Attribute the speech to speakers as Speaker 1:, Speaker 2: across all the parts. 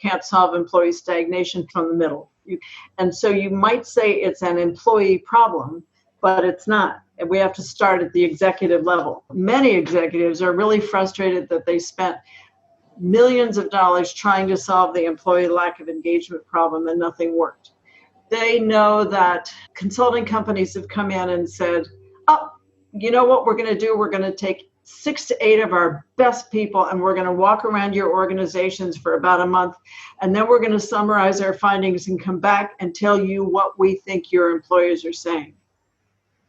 Speaker 1: can't solve employee stagnation from the middle. And so you might say it's an employee problem, but it's not. And we have to start at the executive level. Many executives are really frustrated that they spent millions of dollars trying to solve the employee lack of engagement problem and nothing worked. They know that consulting companies have come in and said, oh, you know what we're going to do? We're going to take 6 to 8 of our best people and we're going to walk around your organizations for about a month. And then we're going to summarize our findings and come back and tell you what we think your employers are saying.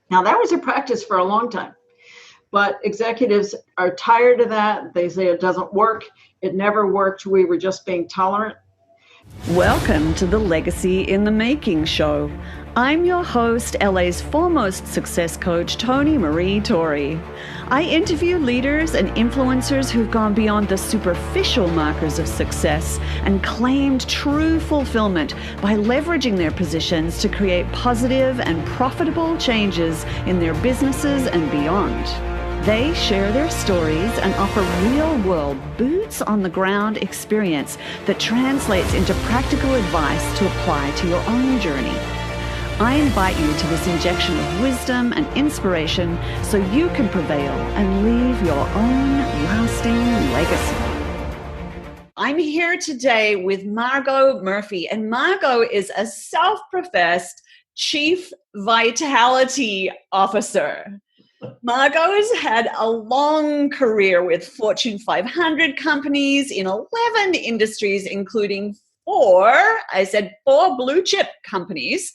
Speaker 1: Now, that was a practice for a long time, but executives are tired of that. They say it doesn't work. It never worked. We were just being tolerant.
Speaker 2: Welcome to the Legacy in the Making show. I'm your host, LA's foremost success coach, Toni Marie Torrey. I interview leaders and influencers who've gone beyond the superficial markers of success and claimed true fulfillment by leveraging their positions to create positive and profitable changes in their businesses and beyond. They share their stories and offer real-world, boots-on-the-ground experience that translates into practical advice to apply to your own journey. I invite you to this injection of wisdom and inspiration so you can prevail and leave your own lasting legacy. I'm here today with Margot Murphy, and Margot is a self-professed Chief Vitality Officer. Margot has had a long career with Fortune 500 companies in 11 industries, including four blue chip companies.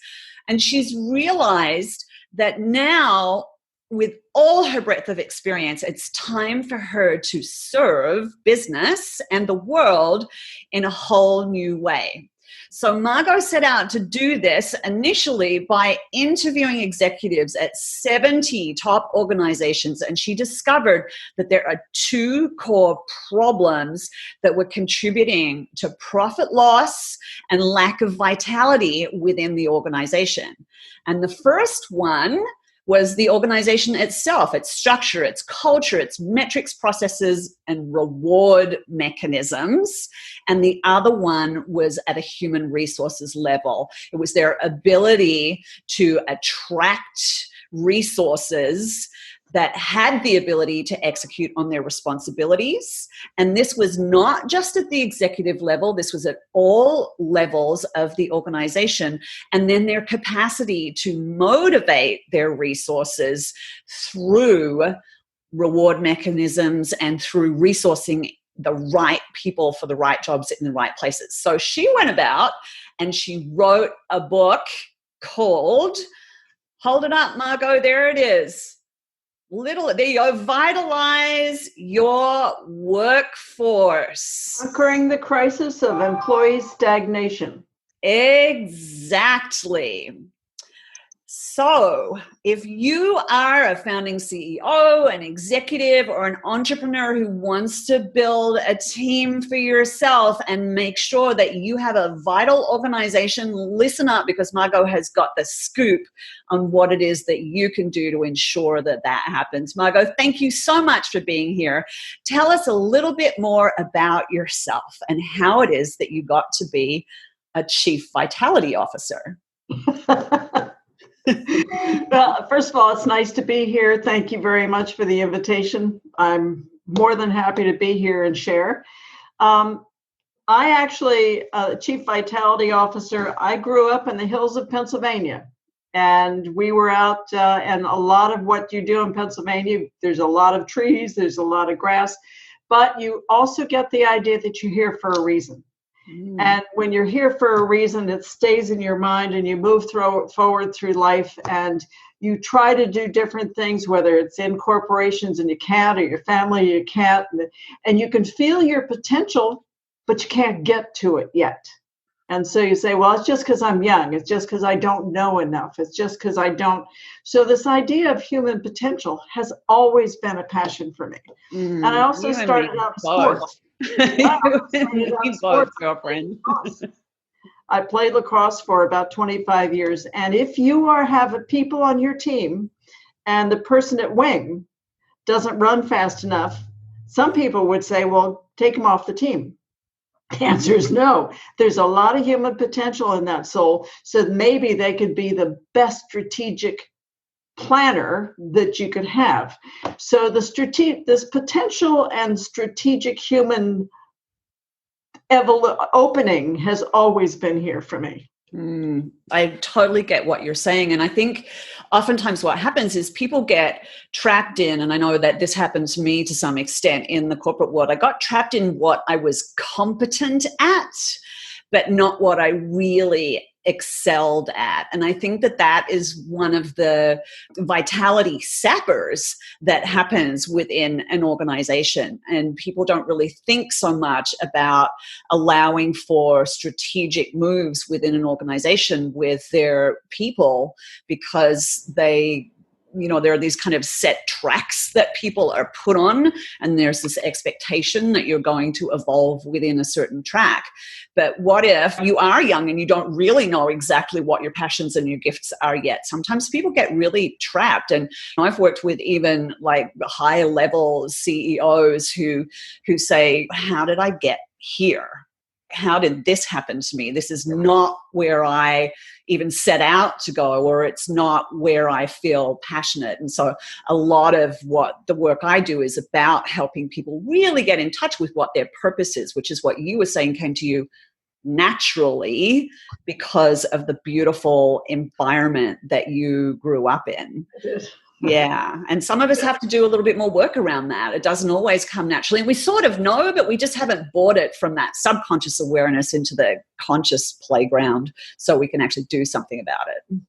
Speaker 2: And she's realized that now, with all her breadth of experience, it's time for her to serve business and the world in a whole new way. So Margot set out to do this initially by interviewing executives at 70 top organizations, and she discovered that there are two core problems that were contributing to profit loss and lack of vitality within the organization. And the first one was the organization itself, its structure, its culture, its metrics, processes, and reward mechanisms. And the other one was at a human resources level. It was their ability to attract resources that had the ability to execute on their responsibilities. And this was not just at the executive level, this was at all levels of the organization. And then their capacity to motivate their resources through reward mechanisms and through resourcing the right people for the right jobs in the right places. So she went about and she wrote a book called, hold it up, Margo, there it is. There you go, Vitalize Your Workforce.
Speaker 1: Conquering the crisis of employee stagnation.
Speaker 2: Exactly. So if you are a founding CEO, an executive, or an entrepreneur who wants to build a team for yourself and make sure that you have a vital organization, listen up, because Margot has got the scoop on what it is that you can do to ensure that that happens. Margot, thank you so much for being here. Tell us a little bit more about yourself and how it is that you got to be a Chief Vitality Officer.
Speaker 1: Well, first of all, it's nice to be here. Thank you very much for the invitation. I'm more than happy to be here and share. I actually, Chief Vitality Officer, I grew up in the hills of Pennsylvania. And we were out, and a lot of what you do in Pennsylvania, there's a lot of trees, there's a lot of grass, but you also get the idea that you're here for a reason. And when you're here for a reason, it stays in your mind and you move forward through life and you try to do different things, whether it's in corporations and you can't, or your family, you can't. And you can feel your potential, but you can't get to it yet. And so you say, well, it's just because I'm young. It's just because I don't know enough. It's just because I don't. So this idea of human potential has always been a passion for me. And I also started out in sports.
Speaker 2: Girlfriend.
Speaker 1: I played lacrosse for about 25 years. And if you have people on your team and the person at wing doesn't run fast enough, some people would say, well, take him off the team. The answer is no. There's a lot of human potential in that soul. So maybe they could be the best strategic planner that you could have. So this potential and strategic human opening has always been here for me.
Speaker 2: I totally get what you're saying. And I think oftentimes what happens is people get trapped in, and I know that this happened to me to some extent in the corporate world. I got trapped in what I was competent at, but not what I really excelled at. And I think that that is one of the vitality sappers that happens within an organization. And people don't really think so much about allowing for strategic moves within an organization with their people, because there are these kind of set tracks that people are put on, and there's this expectation that you're going to evolve within a certain track. But what if you are young and you don't really know exactly what your passions and your gifts are yet? Sometimes people get really trapped. And I've worked with even like high level CEOs who say, how did I get here? How did this happen to me? This is not where I even set out to go, or it's not where I feel passionate. And so a lot of what the work I do is about helping people really get in touch with what their purpose is, which is what you were saying came to you naturally because of the beautiful environment that you grew up in. Yeah. And some of us have to do a little bit more work around that. It doesn't always come naturally. And we sort of know, but we just haven't brought it from that subconscious awareness into the conscious playground so we can actually do something about it.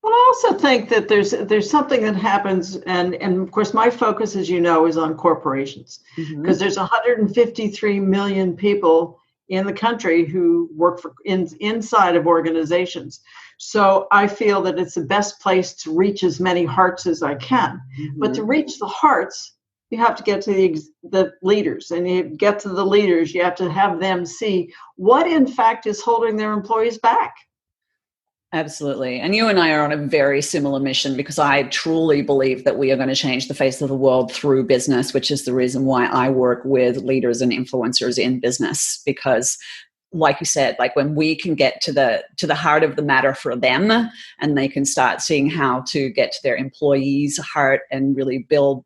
Speaker 1: Well, I also think that there's something that happens, and of course my focus, as you know, is on corporations, because there's 153 million people in the country who work for inside of organizations. So I feel that it's the best place to reach as many hearts as I can. But to reach the hearts, you have to get to the leaders. And you get to the leaders, you have to have them see what in fact is holding their employees back.
Speaker 2: Absolutely. And you and I are on a very similar mission, because I truly believe that we are going to change the face of the world through business, which is the reason why I work with leaders and influencers in business. Because like you said, like when we can get to the heart of the matter for them, and they can start seeing how to get to their employees' heart and really build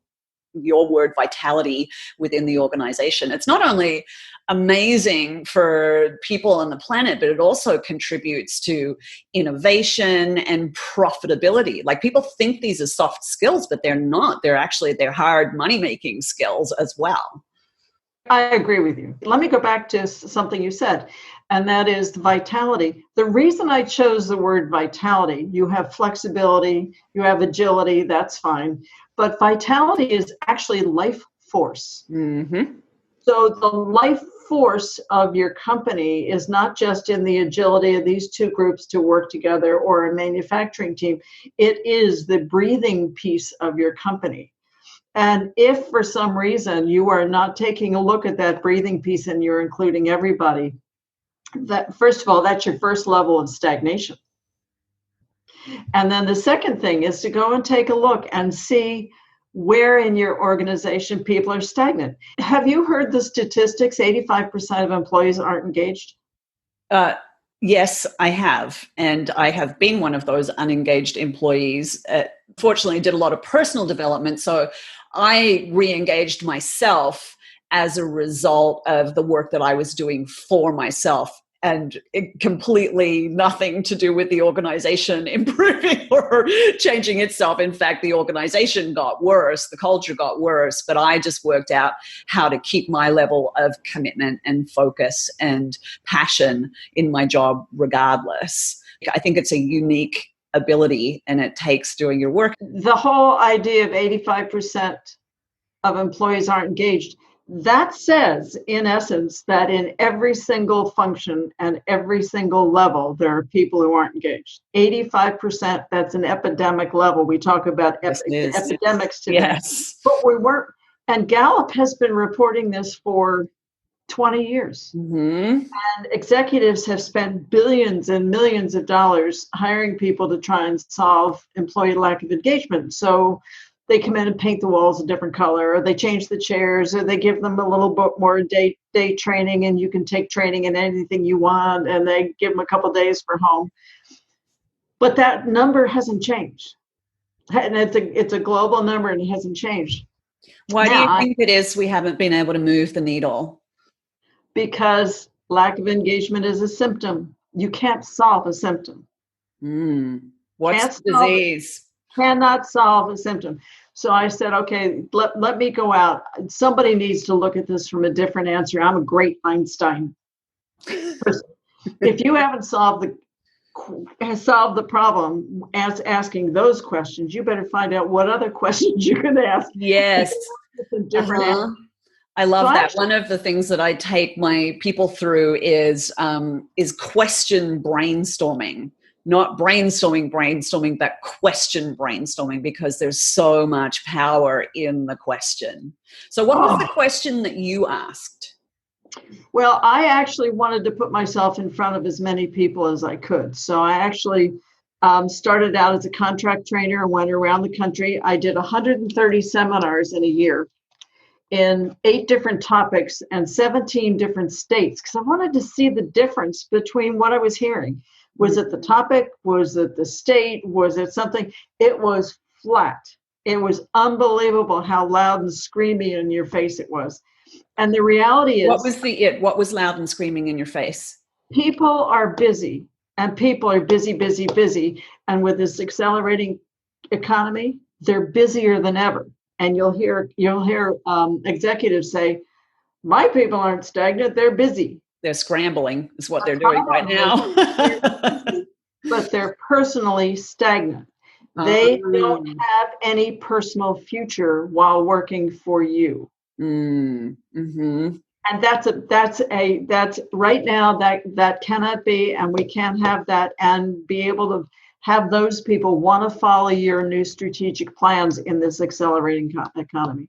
Speaker 2: your word vitality within the organization. It's not only amazing for people on the planet, but it also contributes to innovation and profitability. Like people think these are soft skills, but they're not. They're hard money-making skills as well.
Speaker 1: I agree with you. Let me go back to something you said, and that is the vitality. The reason I chose the word vitality, you have flexibility, you have agility, that's fine. But vitality is actually life force. So the life force of your company is not just in the agility of these two groups to work together or a manufacturing team. It is the breathing piece of your company. And if for some reason you are not taking a look at that breathing piece and you're including everybody, that first of all, that's your first level of stagnation. And then the second thing is to go and take a look and see where in your organization people are stagnant. Have you heard the statistics? 85% of employees aren't engaged?
Speaker 2: Yes, I have. And I have been one of those unengaged employees. Fortunately, I did a lot of personal development. So I re-engaged myself as a result of the work that I was doing for myself, and completely nothing to do with the organization improving or changing itself. In fact, the organization got worse, the culture got worse, but I just worked out how to keep my level of commitment and focus and passion in my job regardless. I think it's a unique ability, and it takes doing your work.
Speaker 1: The whole idea of 85% of employees aren't engaged, that says, in essence, that in every single function and every single level, there are people who aren't engaged. 85%, that's an epidemic level. We talk about epidemics today.
Speaker 2: Yes.
Speaker 1: But we weren't. And Gallup has been reporting this for 20 years. And executives have spent billions and millions of dollars hiring people to try and solve employee lack of engagement. So they come in and paint the walls a different color, or they change the chairs, or they give them a little bit more day training, and you can take training in anything you want, and they give them a couple days for home. But that number hasn't changed. And it's a global number, and it hasn't changed.
Speaker 2: Why do you think it is we haven't been able to move the needle?
Speaker 1: Because lack of engagement is a symptom. You can't solve a symptom.
Speaker 2: What's the disease?
Speaker 1: Cannot solve a symptom. So I said, okay, let me go out. Somebody needs to look at this from a different answer. I'm a great Einstein person. If you haven't solved the problem as asking those questions, you better find out what other questions you can ask.
Speaker 2: Yes.
Speaker 1: Different
Speaker 2: I love that. One of the things that I take my people through is question brainstorming. Not brainstorming, but question brainstorming, because there's so much power in the question. So what was the question that you asked?
Speaker 1: Well, I actually wanted to put myself in front of as many people as I could. So I actually started out as a contract trainer and went around the country. I did 130 seminars in a year in 8 different topics and 17 different states, because I wanted to see the difference between what I was hearing. Was it the topic? Was it the state? Was it something? It was flat. It was unbelievable how loud and screamy in your face it was. And the reality is...
Speaker 2: What was loud and screaming in your face?
Speaker 1: People are busy, and people are busy, busy, busy. And with this accelerating economy, they're busier than ever. And you'll hear executives say, my people aren't stagnant, they're busy.
Speaker 2: They're scrambling is what they're doing right now.
Speaker 1: But they're personally stagnant. They don't have any personal future while working for you.
Speaker 2: Mm-hmm.
Speaker 1: And that's right now that cannot be, and we can't have that and be able to have those people want to follow your new strategic plans in this accelerating economy.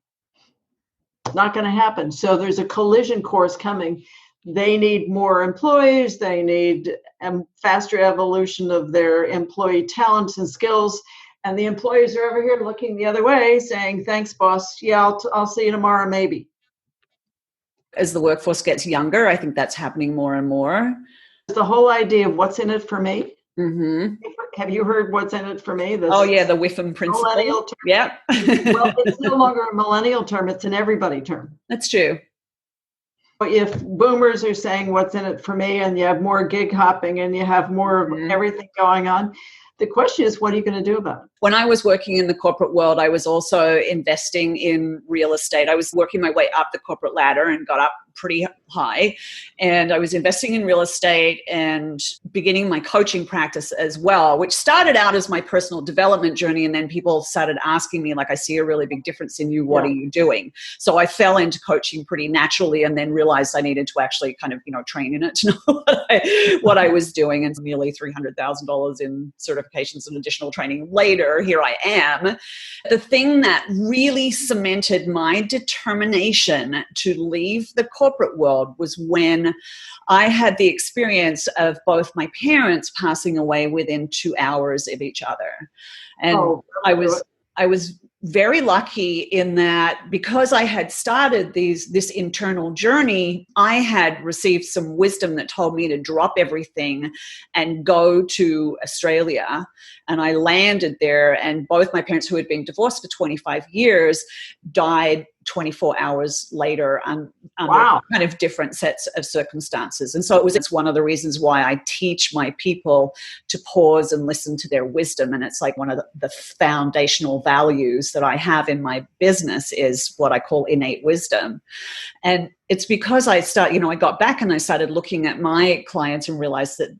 Speaker 1: Not going to happen. So there's a collision course coming. They need more employees. They need a faster evolution of their employee talents and skills. And the employees are over here looking the other way saying, thanks, boss. Yeah, I'll see you tomorrow, maybe.
Speaker 2: As the workforce gets younger, I think that's happening more and more.
Speaker 1: The whole idea of what's in it for me.
Speaker 2: Mm-hmm.
Speaker 1: Have you heard what's in it for me?
Speaker 2: The Whiffam principle.
Speaker 1: Millennial term.
Speaker 2: Yeah.
Speaker 1: Well, it's no longer a millennial term. It's an everybody term.
Speaker 2: That's true.
Speaker 1: If boomers are saying what's in it for me, and you have more gig hopping and you have more of everything going on, the question is, what are you going to do about it?
Speaker 2: When I was working in the corporate world, I was also investing in real estate. I was working my way up the corporate ladder and got up pretty high. And I was investing in real estate and beginning my coaching practice as well, which started out as my personal development journey. And then people started asking me, like, I see a really big difference in you. What are you doing? So I fell into coaching pretty naturally, and then realized I needed to actually kind of, train in it to know what I was doing. And nearly $300,000 in certifications and additional training later, here I am. The thing that really cemented my determination to leave the corporate world was when I had the experience of both my parents passing away within 2 hours of each other. And I was very lucky in that, because I had started this internal journey, I had received some wisdom that told me to drop everything and go to Australia. And I landed there, and both my parents, who had been divorced for 25 years, died 24 hours later under kind of different sets of circumstances. And so it's one of the reasons why I teach my people to pause and listen to their wisdom. And it's like one of the foundational values that I have in my business is what I call innate wisdom. And it's because I got back and I started looking at my clients and realized that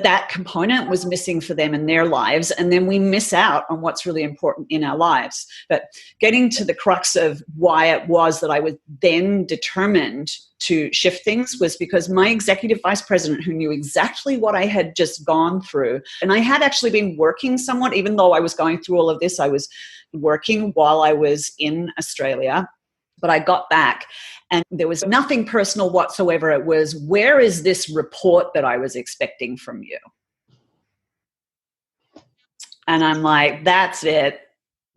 Speaker 2: that component was missing for them in their lives. And then we miss out on what's really important in our lives. But getting to the crux of why it was that I was then determined to shift things was because my executive vice president, who knew exactly what I had just gone through, and I had actually been working somewhat, even though I was going through all of this, I was working while I was in Australia. But I got back and there was nothing personal whatsoever. It was, where is this report that I was expecting from you? And I'm like, that's it.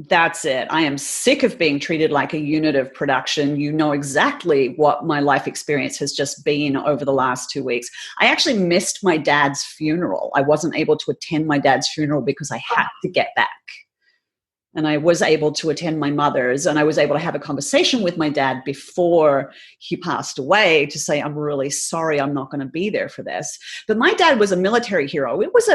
Speaker 2: That's it. I am sick of being treated like a unit of production. You know exactly what my life experience has just been over the last 2 weeks. I actually missed my dad's funeral. I wasn't able to attend my dad's funeral because I had to get back. And I was able to attend my mother's, and I was able to have a conversation with my dad before he passed away to say, I'm really sorry, I'm not going to be there for this. But my dad was a military hero. It was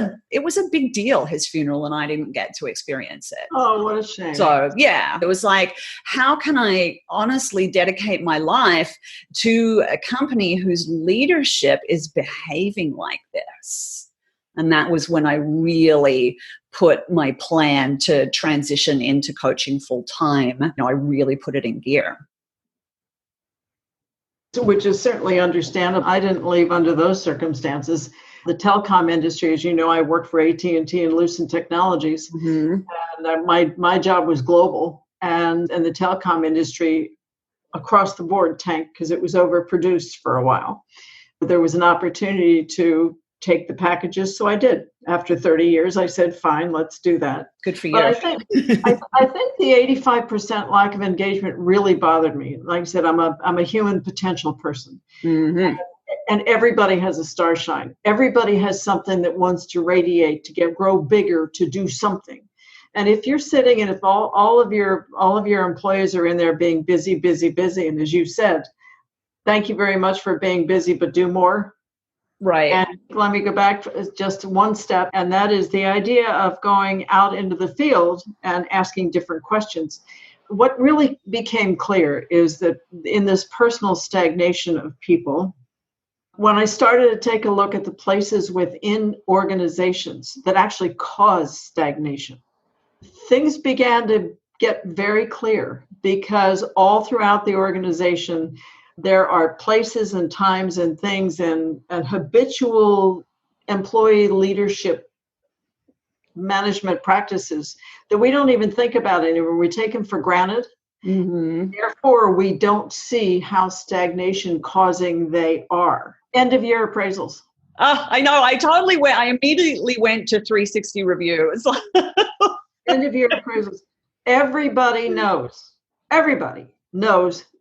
Speaker 2: a big deal, his funeral, and I didn't get to experience it.
Speaker 1: Oh, what a shame.
Speaker 2: So, yeah, it was like, how can I honestly dedicate my life to a company whose leadership is behaving like this? And that was when I really put my plan to transition into coaching full time. You know, I really put it in gear.
Speaker 1: Which is certainly understandable. I didn't leave under those circumstances. The telecom industry, as you know, I worked for AT&T and Lucent Technologies. Mm-hmm. And my job was global. And the telecom industry across the board tanked because it was overproduced for a while. But there was an opportunity to take the packages. So I did. After 30 years, I said, fine, let's do that.
Speaker 2: Good for you.
Speaker 1: But I think the 85% lack of engagement really bothered me. Like I said, I'm a human potential person. Mm-hmm. And everybody has a star shine. Everybody has something that wants to radiate, to grow bigger, to do something. And if you're sitting and if all of your employees are in there being busy, and as you said, thank you very much for being busy, but do more.
Speaker 2: Right.
Speaker 1: And let me go back just one step, and that is the idea of going out into the field and asking different questions. What really became clear is that in this personal stagnation of people, when I started to take a look at the places within organizations that actually cause stagnation, things began to get very clear, because all throughout the organization, there are places and times and things and habitual employee leadership management practices that we don't even think about anymore. We take them for granted. Mm-hmm. Therefore, we don't see how stagnation causing they are. End of year appraisals.
Speaker 2: I know. I immediately went to 360 review. It's like
Speaker 1: End of year appraisals. Everybody knows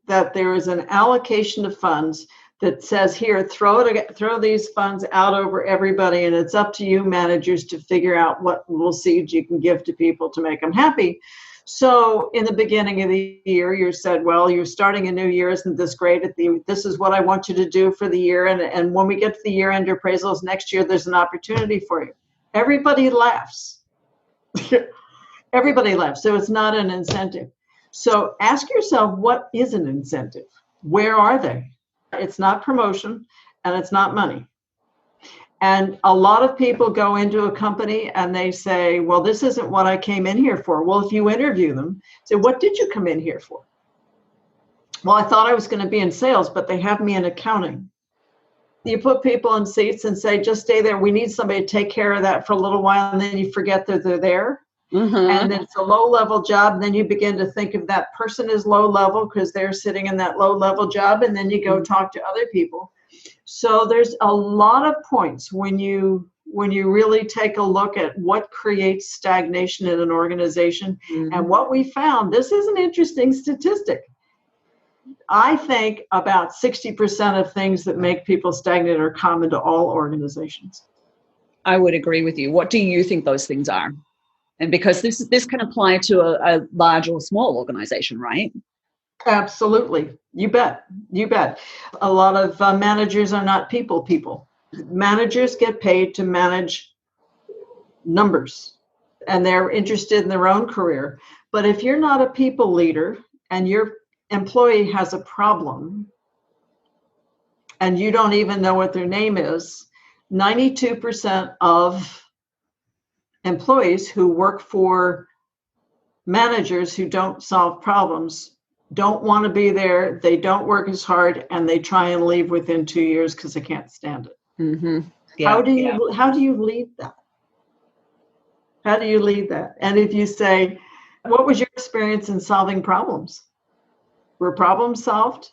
Speaker 1: that there is an allocation of funds that says, here, throw these funds out over everybody, and it's up to you managers to figure out what little seeds you can give to people to make them happy. So in the beginning of the year, you said, well, you're starting a new year. Isn't this great? This is what I want you to do for the year. And when we get to the year-end appraisals next year, there's an opportunity for you. Everybody laughs. Everybody laughs. So it's not an incentive. So ask yourself, what is an incentive? Where are they? It's not promotion, and it's not money. And a lot of people go into a company and they say, well, this isn't what I came in here for. Well, if you interview them, say, what did you come in here for? Well, I thought I was going to be in sales, but they have me in accounting. You put people in seats and say, just stay there. We need somebody to take care of that for a little while, and then you forget that they're there. Mm-hmm. And then it's a low-level job, and then you begin to think of that person as low-level because they're sitting in that low-level job, and then you go talk to other people. So there's a lot of points when you really take a look at what creates stagnation in an organization. Mm-hmm. And what we found, this is an interesting statistic. I think about 60% of things that make people stagnant are common to all organizations.
Speaker 2: I would agree with you. What do you think those things are? And because this can apply to a large or small organization, right?
Speaker 1: Absolutely. You bet. A lot of managers are not people. Managers get paid to manage numbers, and they're interested in their own career. But if you're not a people leader and your employee has a problem and you don't even know what their name is, 92% of employees who work for managers who don't solve problems don't want to be there, they don't work as hard, and they try and leave within 2 years because they can't stand it. Mm-hmm. Yeah, how do you lead that? How do you lead that? And if you say, what was your experience in solving problems? Were problems solved?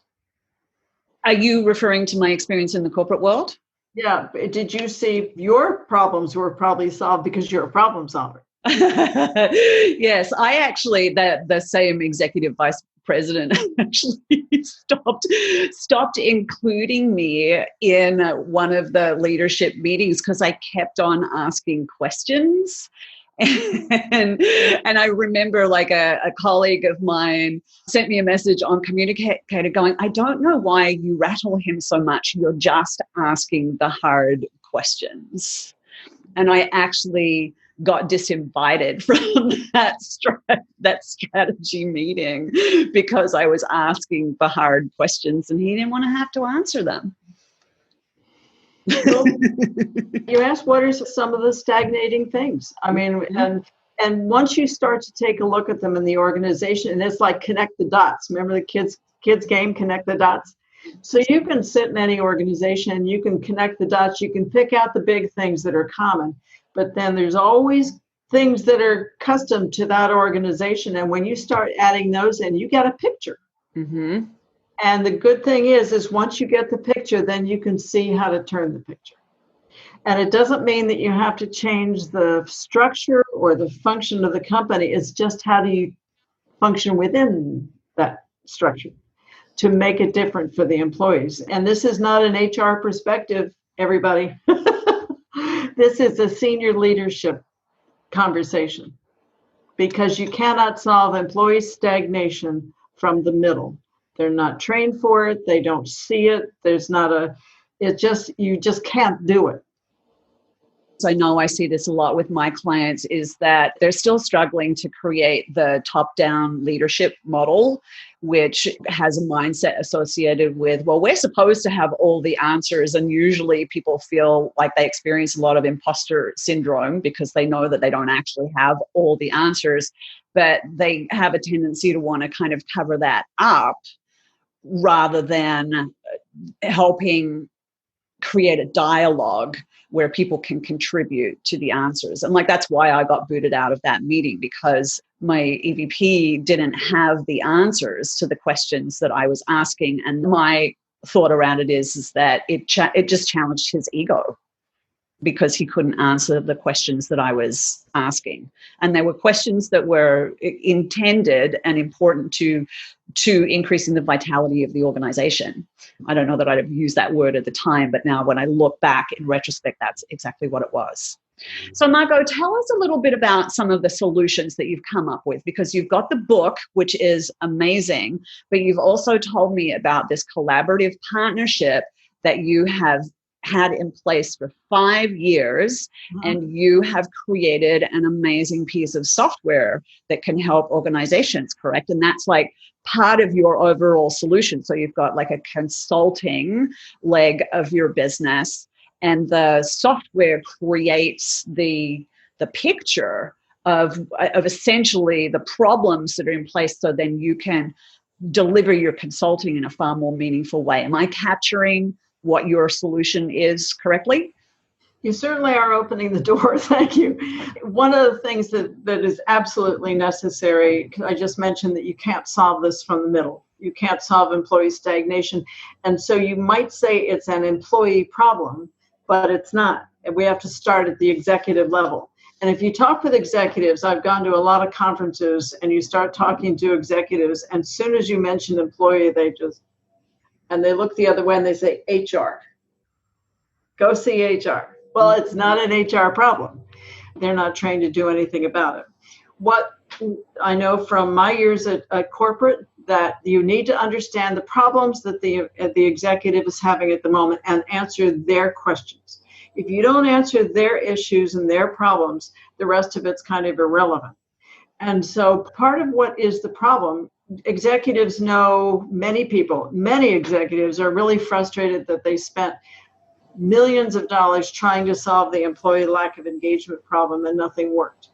Speaker 2: Are you referring to my experience in the corporate world?
Speaker 1: Yeah. Did you see your problems were probably solved because you're a problem solver?
Speaker 2: Yes, I actually, the same executive vice president actually stopped including me in one of the leadership meetings because I kept on asking questions. And I remember like a colleague of mine sent me a message on Communicator going, I don't know why you rattle him so much. You're just asking the hard questions. And I actually got disinvited from that strategy meeting because I was asking the hard questions and he didn't want to have to answer them.
Speaker 1: Well, you asked what are some of the stagnating things. I mean, and once you start to take a look at them in the organization, and it's like connect the dots. Remember the kids game, connect the dots? So you can sit in any organization, you can connect the dots, you can pick out the big things that are common, but then there's always things that are custom to that organization. And when you start adding those in, you get a picture.
Speaker 2: Mm-hmm.
Speaker 1: And the good thing is once you get the picture, then you can see how to turn the picture. And it doesn't mean that you have to change the structure or the function of the company. It's just how do you function within that structure to make it different for the employees. And this is not an HR perspective, everybody. This is a senior leadership conversation because you cannot solve employee stagnation from the middle. They're not trained for it. They don't see it. You just can't do it.
Speaker 2: I know I see this a lot with my clients is that they're still struggling to create the top-down leadership model, which has a mindset associated with, well, we're supposed to have all the answers. And usually people feel like they experience a lot of imposter syndrome because they know that they don't actually have all the answers, but they have a tendency to want to kind of cover that up rather than helping create a dialogue where people can contribute to the answers. And like, that's why I got booted out of that meeting because my EVP didn't have the answers to the questions that I was asking. And my thought around it is that it just challenged his ego because he couldn't answer the questions that I was asking. And they were questions that were intended and important to increasing the vitality of the organization. I don't know that I'd have used that word at the time, but now when I look back in retrospect, that's exactly what it was. So Margo, tell us a little bit about some of the solutions that you've come up with, because you've got the book, which is amazing, but you've also told me about this collaborative partnership that you have had in place for 5 years, and you have created an amazing piece of software that can help organizations, correct? And that's like part of your overall solution. So you've got like a consulting leg of your business, and the software creates the picture of essentially the problems that are in place, so then you can deliver your consulting in a far more meaningful way. Am I capturing what your solution is correctly?
Speaker 1: You certainly are opening the door. Thank you. One of the things that is absolutely necessary, I just mentioned that you can't solve this from the middle. You can't solve employee stagnation. And so you might say it's an employee problem, but it's not. And we have to start at the executive level. And if you talk with executives, I've gone to a lot of conferences, and you start talking to executives, and as soon as you mention employee, they look the other way and they say, HR. Go see HR. Well, it's not an HR problem. They're not trained to do anything about it. What I know from my years at corporate, that you need to understand the problems that the executive is having at the moment and answer their questions. If you don't answer their issues and their problems, the rest of it's kind of irrelevant. And so part of what is the problem, executives know, many executives are really frustrated that they spent millions of dollars trying to solve the employee lack of engagement problem and nothing worked.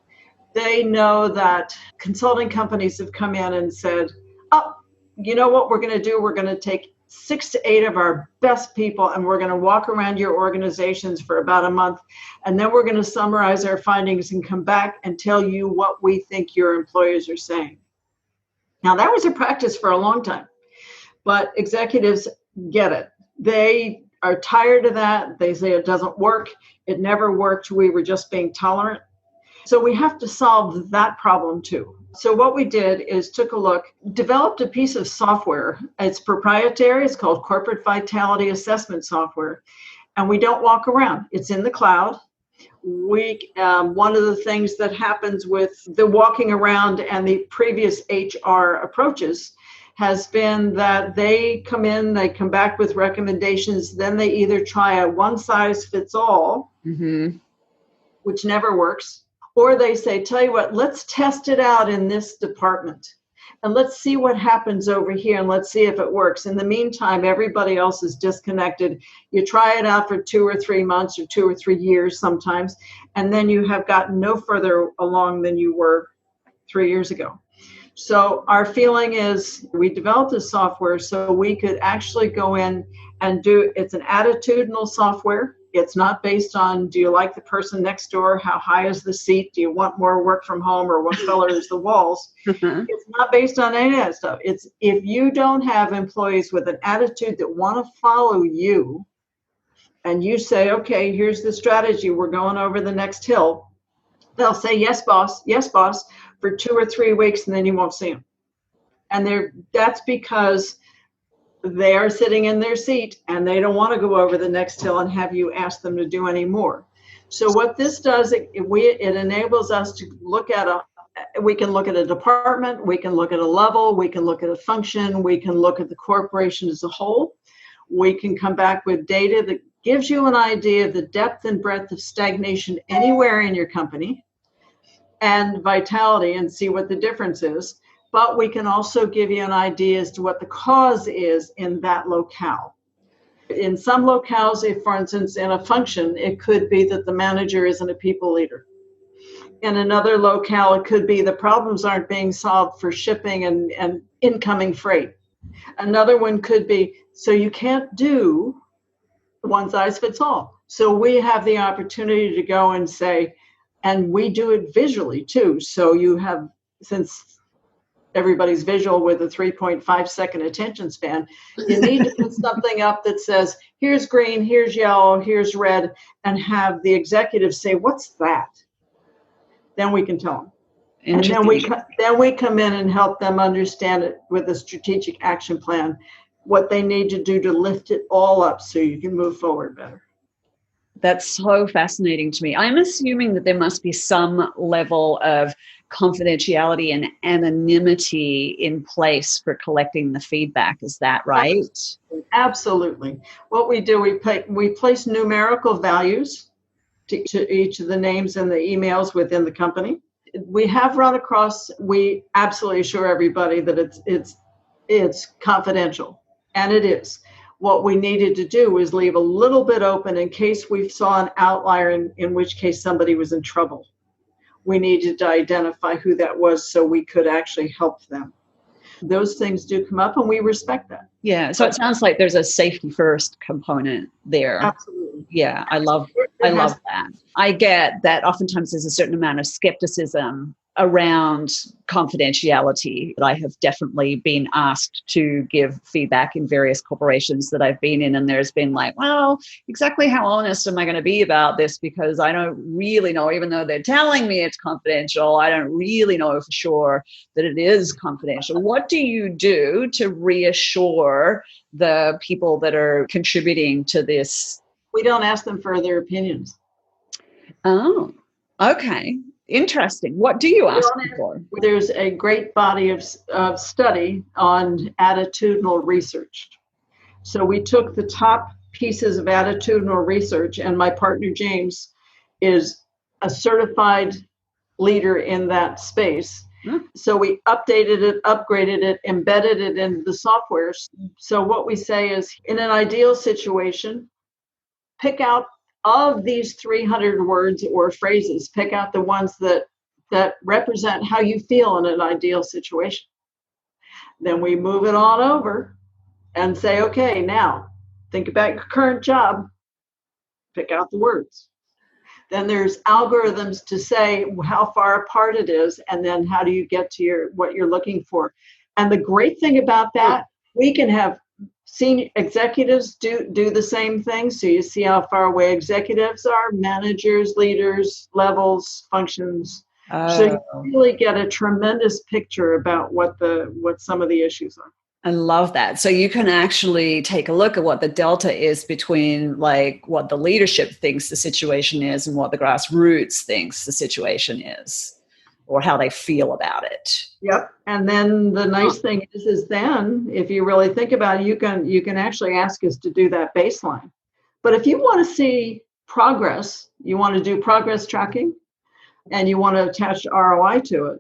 Speaker 1: They know that consulting companies have come in and said, oh, you know what we're going to do? We're going to take 6 to 8 of our best people, and we're going to walk around your organizations for about a month, and then we're going to summarize our findings and come back and tell you what we think your employers are saying. Now, that was a practice for a long time, but executives get it. They are tired of that. They say it doesn't work. It never worked. We were just being tolerant. So we have to solve that problem too. So what we did is took a look, developed a piece of software. It's proprietary. It's called Corporate Vitality Assessment Software. And we don't walk around. It's in the cloud. One of the things that happens with the walking around and the previous HR approaches has been that they come in, they come back with recommendations, then they either try a one size fits all, which never works, or they say, tell you what, let's test it out in this department and let's see what happens over here and let's see if it works. In the meantime, everybody else is disconnected. You try it out for 2 or 3 months or 2 or 3 years sometimes, and then you have gotten no further along than you were 3 years ago. So our feeling is we developed this software so we could actually go in and it's an attitudinal software. It's not based on, do you like the person next door? How high is the seat? Do you want more work from home, or what color is the walls? It's not based on any of that stuff. It's if you don't have employees with an attitude that want to follow you, and you say, okay, here's the strategy. We're going over the next hill. They'll say, yes, boss, for 2 or 3 weeks, and then you won't see them. And that's because they are sitting in their seat and they don't want to go over the next hill and have you ask them to do any more. So what this does, it enables us to look at we can look at a department, we can look at a level, we can look at a function, we can look at the corporation as a whole. We can come back with data that gives you an idea of the depth and breadth of stagnation anywhere in your company and vitality and see what the difference is. But we can also give you an idea as to what the cause is in that locale. In some locales, if, for instance, in a function, it could be that the manager isn't a people leader. In another locale, it could be the problems aren't being solved for shipping and incoming freight. Another one could be, so you can't do one size fits all. So we have the opportunity to go and say, and we do it visually too. So you have, since everybody's visual with a 3.5 second attention span, you need to put something up that says, here's green, here's yellow, here's red, and have the executives say, what's that? Then we can tell them. And then we come in and help them understand it with a strategic action plan, what they need to do to lift it all up so you can move forward better.
Speaker 2: That's so fascinating to me. I'm assuming that there must be some level of confidentiality and anonymity in place for collecting the feedback. Is that right?
Speaker 1: Absolutely. What we do, we place numerical values to each of the names and the emails within the company. We have run across, we absolutely assure everybody that it's confidential, and it is. What we needed to do was leave a little bit open in case we saw an outlier, in which case somebody was in trouble. We needed to identify who that was so we could actually help them. Those things do come up, and we respect that.
Speaker 2: Yeah, so it sounds like there's a safety first component there.
Speaker 1: Absolutely.
Speaker 2: Yeah, I love that. I get that oftentimes there's a certain amount of skepticism around confidentiality. I have definitely been asked to give feedback in various corporations that I've been in, and there's been like, well, exactly how honest am I going to be about this? Because I don't really know, even though they're telling me it's confidential, I don't really know for sure that it is confidential. What do you do to reassure the people that are contributing to this?
Speaker 1: We don't ask them for their opinions.
Speaker 2: Oh, okay. Interesting. What do you ask for?
Speaker 1: There's a great body of study on attitudinal research. So we took the top pieces of attitudinal research, and my partner James is a certified leader in that space. So we updated it, upgraded it, embedded it into the software. So what we say is, in an ideal situation, pick out of these 300 words or phrases, pick out the ones that represent how you feel in an ideal situation. Then we move it on over and say, okay, now think about your current job, pick out the words. Then there's algorithms to say how far apart it is, and then how do you get to what you're looking for. And the great thing about that, we can have Senior executives do the same thing. So you see how far away executives are, managers, leaders, levels, functions. So you really get a tremendous picture about what some of the issues are.
Speaker 2: I love that. So you can actually take a look at what the delta is between like what the leadership thinks the situation is and what the grassroots thinks the situation is, or how they feel about it.
Speaker 1: Yep. And then the nice thing is then if you really think about it, you can actually ask us to do that baseline. But if you want to see progress, you want to do progress tracking, and you want to attach ROI to it,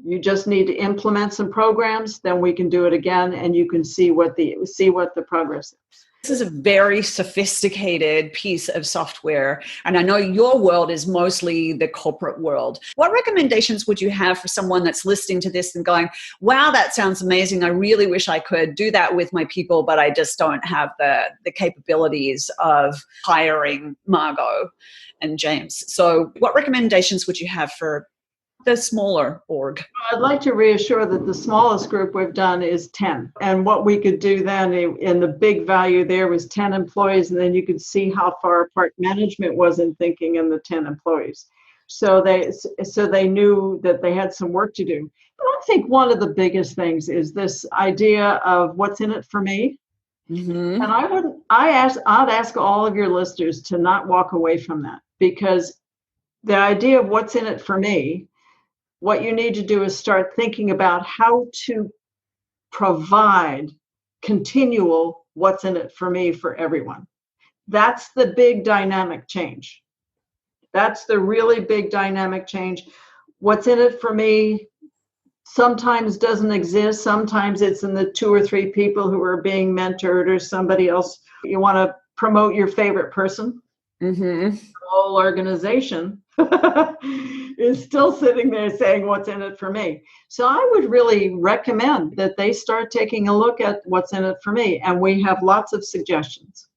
Speaker 1: you just need to implement some programs, then we can do it again, and you can see what the progress is.
Speaker 2: This is a very sophisticated piece of software, and I know your world is mostly the corporate world. What recommendations would you have for someone that's listening to this and going, wow, that sounds amazing. I really wish I could do that with my people, but I just don't have the capabilities of hiring Margo and James. So what recommendations would you have for the smaller org?
Speaker 1: I'd like to reassure that the smallest group we've done is 10. And what we could do then in the big value there was 10 employees. And then you could see how far apart management was in thinking in the 10 employees. So they knew that they had some work to do. But I think one of the biggest things is this idea of what's in it for me. Mm-hmm. And I'd ask all of your listeners to not walk away from that, because the idea of what's in it for me, what you need to do is start thinking about how to provide continual what's in it for me for everyone. That's the big dynamic change. That's the really big dynamic change. What's in it for me sometimes doesn't exist. Sometimes it's in the 2 or 3 people who are being mentored or somebody else. You want to promote your favorite person. Mm-hmm. The whole organization is still sitting there saying what's in it for me. So I would really recommend that they start taking a look at what's in it for me. And we have lots of suggestions.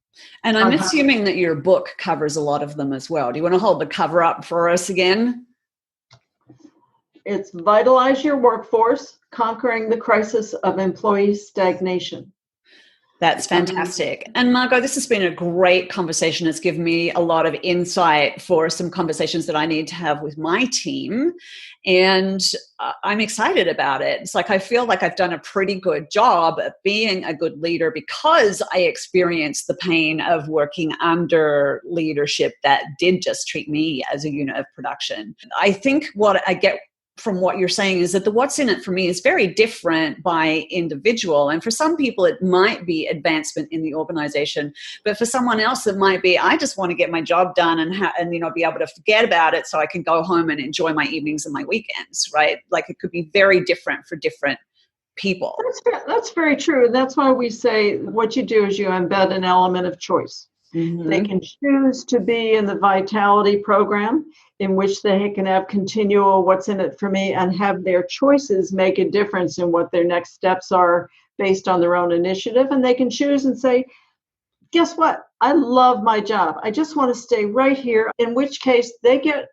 Speaker 2: And I'm assuming that your book covers a lot of them as well. Do you want to hold the cover up for us again?
Speaker 1: It's Vitalize Your Workforce, Conquering the Crisis of Employee Stagnation.
Speaker 2: That's fantastic. And Margo, this has been a great conversation. It's given me a lot of insight for some conversations that I need to have with my team. And I'm excited about it. It's like I feel like I've done a pretty good job of being a good leader because I experienced the pain of working under leadership that did just treat me as a unit of production. I think what I get from what you're saying is that the what's in it for me is very different by individual. And for some people, it might be advancement in the organization. But for someone else, it might be, I just want to get my job done and be able to forget about it so I can go home and enjoy my evenings and my weekends, right? Like it could be very different for different people.
Speaker 1: That's very true. That's why we say what you do is you embed an element of choice. Mm-hmm. They can choose to be in the Vitality program, in which they can have continual what's in it for me and have their choices make a difference in what their next steps are based on their own initiative. And they can choose and say, guess what? I love my job. I just want to stay right here. In which case they get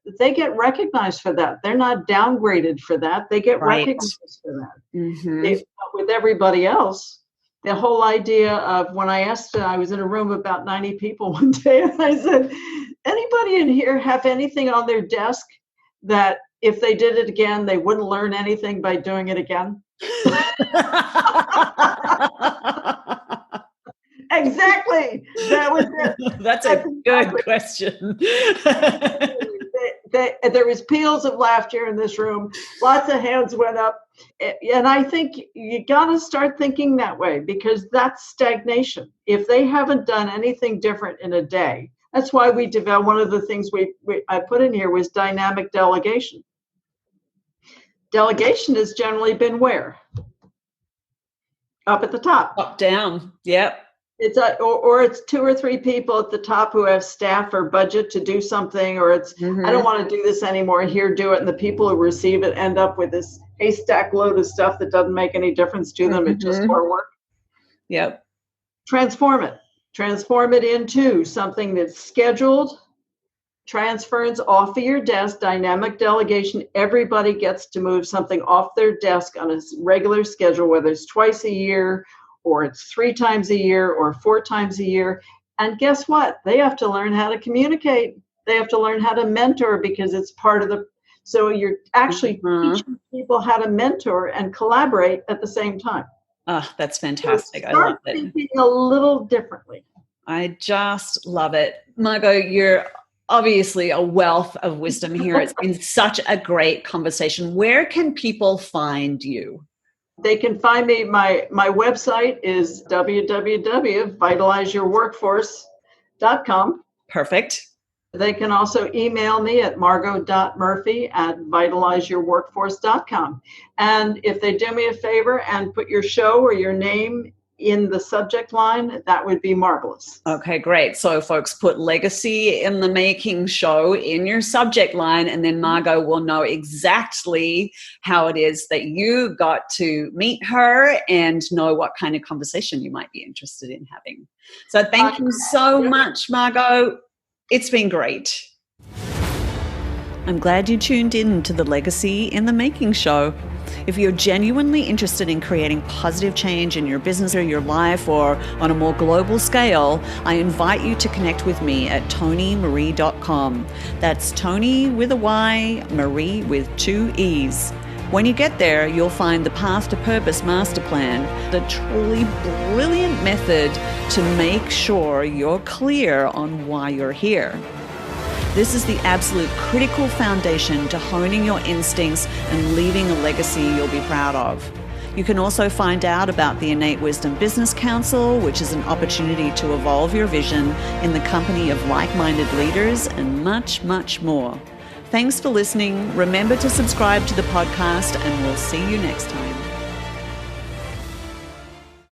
Speaker 1: recognized for that. They're not downgraded for that. They get recognized for that. Mm-hmm. With everybody else, the whole idea of when I was in a room of about 90 people one day, and I said, anybody in here have anything on their desk that if they did it again, they wouldn't learn anything by doing it again? Exactly. That was it.
Speaker 2: That's a good question.
Speaker 1: There was peals of laughter in this room. Lots of hands went up. And I think you got to start thinking that way, because that's stagnation. If they haven't done anything different in a day, that's why we developed, one of the things I put in here was dynamic delegation. Delegation has generally been where? Up at the top.
Speaker 2: Up, down. Yep.
Speaker 1: It's or it's 2 or 3 people at the top who have staff or budget to do something, or it's, I don't want to do this anymore, here, do it. And the people who receive it end up with this haystack load of stuff that doesn't make any difference to them. It's just more work.
Speaker 2: Yep.
Speaker 1: Transform it into something that's scheduled, transference off of your desk, dynamic delegation. Everybody gets to move something off their desk on a regular schedule, whether it's twice a year or it's 3 times a year or 4 times a year. And guess what? They have to learn how to communicate. They have to learn how to mentor because it's part of the, so you're actually teaching people how to mentor and collaborate at the same time.
Speaker 2: Oh, that's fantastic.
Speaker 1: So
Speaker 2: I love
Speaker 1: start
Speaker 2: it.
Speaker 1: thinking a little differently.
Speaker 2: I just love it. Margo, you're obviously a wealth of wisdom here. It's been such a great conversation. Where can people find you?
Speaker 1: They can find me. My website is www.vitalizeyourworkforce.com.
Speaker 2: Perfect.
Speaker 1: They can also email me at margo.murphy@vitalizeyourworkforce.com. And if they do me a favor and put your show or your name in the subject line, that would be marvelous.
Speaker 2: Okay, great. So folks, put Legacy in the Making Show in your subject line, and then Margo will know exactly how it is that you got to meet her and know what kind of conversation you might be interested in having. So thank you so much, Margo. It's been great. I'm glad you tuned in to the Legacy in the Making Show. If you're genuinely interested in creating positive change in your business or your life or on a more global scale, I invite you to connect with me at TonyMarie.com. That's Tony with a Y, Marie with 2 E's. When you get there, you'll find the Path to Purpose Master Plan, the truly brilliant method to make sure you're clear on why you're here. This is the absolute critical foundation to honing your instincts and leaving a legacy you'll be proud of. You can also find out about the Innate Wisdom Business Council, which is an opportunity to evolve your vision in the company of like-minded leaders, and much, much more. Thanks for listening. Remember to subscribe to the podcast, and we'll see you next time.